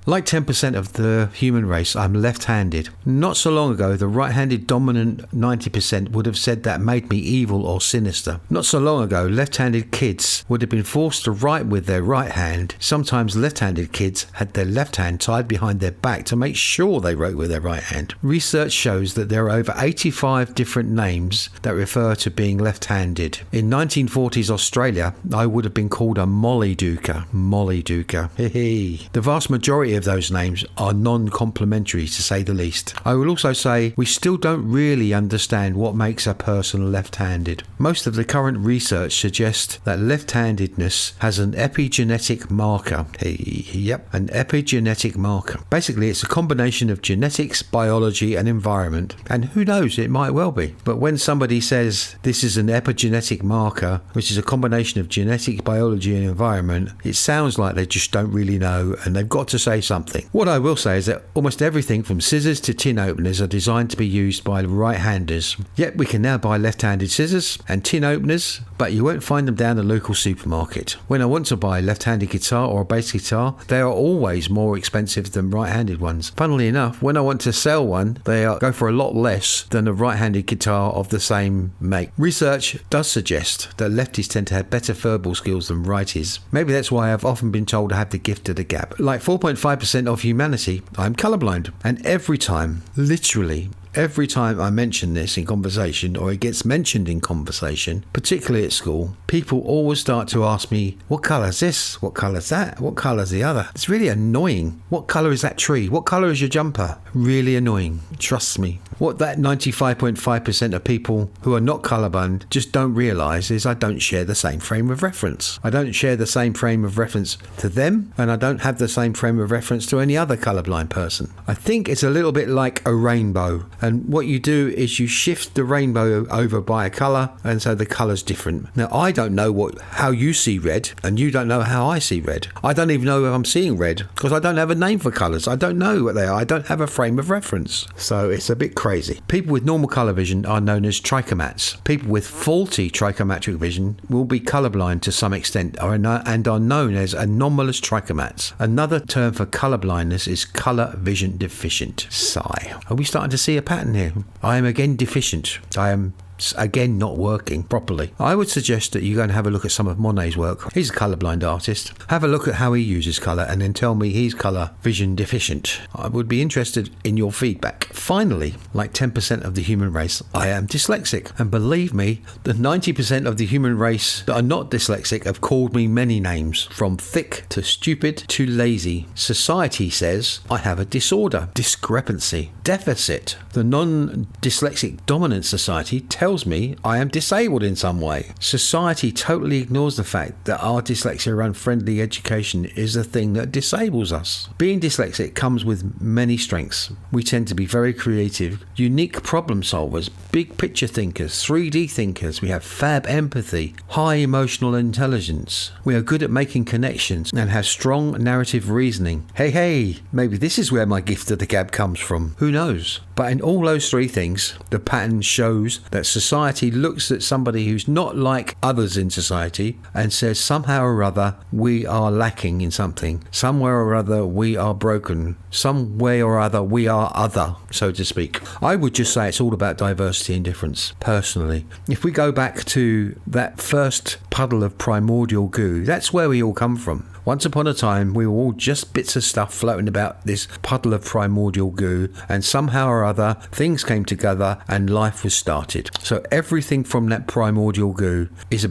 Like 10% of the human race, I'm left-handed. Not so long ago, the right-handed dominant 90% would have said that made me evil or sinister. Not so long ago, left-handed kids would have been forced to write with their right hand. Sometimes left-handed kids had their left hand tied behind their back to make sure they wrote with their right hand. Research shows that there are over 85 different names that refer to being left-handed. In 1940s Australia, I would have been called a mollydooker. Mollydooker. The vast majority of those names are non-complimentary, to say the least. I will also say we still don't really understand what makes a person left-handed. Most of the current research suggests that left-handedness has an epigenetic marker. An epigenetic marker. Basically, it's a combination of genetics, biology, and environment. And who knows, it might well be. But when somebody says this is an epigenetic marker, which is a combination of genetics, biology, and environment, it sounds like they just don't really know, and they've got to say something. What I will say is that almost everything from scissors to tin openers are designed to be used by right-handers. Yet we can now buy left-handed scissors and tin openers, but you won't find them down the local supermarket. When I want to buy a left-handed guitar or a bass guitar, they are always more expensive than right-handed ones. Funnily enough, when I want to sell one, they go for a lot less than a right-handed guitar of the same make. Research does suggest that lefties tend to have better verbal skills than righties. Maybe that's why I've often been told I have the gift of the gab. Like 4.5% of humanity, I'm colorblind. And every time, literally, every time I mention this in conversation, or it gets mentioned in conversation, particularly at school, people always start to ask me, what colour is this? What colour is that? What colour is the other? It's really annoying. What colour is that tree? What colour is your jumper? Really annoying. Trust me. What that 95.5% of people who are not colourblind just don't realise is I don't share the same frame of reference. I don't share the same frame of reference to them, and I don't have the same frame of reference to any other colourblind person. I think it's a little bit like a rainbow. And what you do is you shift the rainbow over by a colour, and so the colour's different. Now, I don't know how you see red, and you don't know how I see red. I don't even know if I'm seeing red, because I don't have a name for colours. I don't know what they are. I don't have a frame of reference. So it's a bit crazy. People with normal colour vision are known as trichomats. People with faulty trichomatric vision will be colourblind to some extent and are known as anomalous trichomats. Another term for colourblindness is colour vision deficient. Sigh. Are we starting to see a pattern here? I am again deficient. I am again not working properly. I would suggest that you go and have a look at some of Monet's work. He's a colourblind artist. Have a look at how he uses colour and then tell me he's colour vision deficient. I would be interested in your feedback. Finally, like 10% of the human race, I am dyslexic. And believe me, the 90% of the human race that are not dyslexic have called me many names, from thick to stupid to lazy. Society says I have a disorder, discrepancy, deficit. The non-dyslexic dominant society tells me I am disabled in some way. Society totally ignores the fact that our dyslexia unfriendly education is the thing that disables us. Being dyslexic comes with many strengths. We tend to be very creative, unique problem solvers, big picture thinkers, 3D thinkers. We have fab empathy, high emotional intelligence. We are good at making connections and have strong narrative reasoning. Hey, maybe this is where my gift of the gab comes from. Who knows? But in all those three things, the pattern shows that society looks at somebody who's not like others in society and says somehow or other we are lacking in something. Somewhere or other we are broken. Some way or other we are other, so to speak. I would just say it's all about diversity and difference, personally. If we go back to that first puddle of primordial goo, that's where we all come from. Once upon a time, we were all just bits of stuff floating about this puddle of primordial goo, and somehow or other, things came together and life was started. So everything from that primordial goo is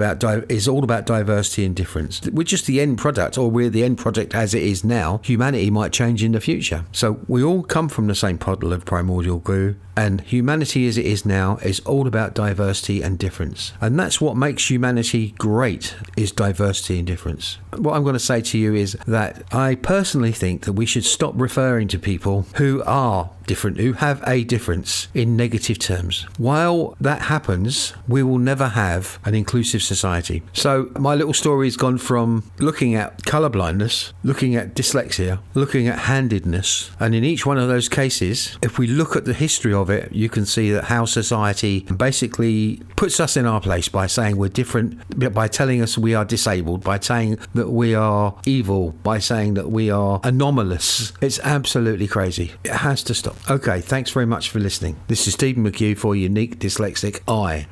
all about diversity and difference. We're just the end product, or we're the end product as it is now. Humanity might change in the future. So we all come from the same puddle of primordial goo, and humanity as it is now is all about diversity and difference. And that's what makes humanity great, is diversity and difference. What I'm going to say to you is that I personally think that we should stop referring to people who are different, who have a difference, in negative terms. While that happens, we will never have an inclusive society. So my little story has gone from looking at colourblindness, looking at dyslexia, looking at handedness, and in each one of those cases, if we look at the history of it, you can see that how society basically puts us in our place by saying we're different, by telling us we are disabled, by saying that we are are evil by saying that we are anomalous. It's absolutely crazy. It has to stop. Okay, thanks very much for listening. This is Stephen McHugh for Unique Dyslexic Eye.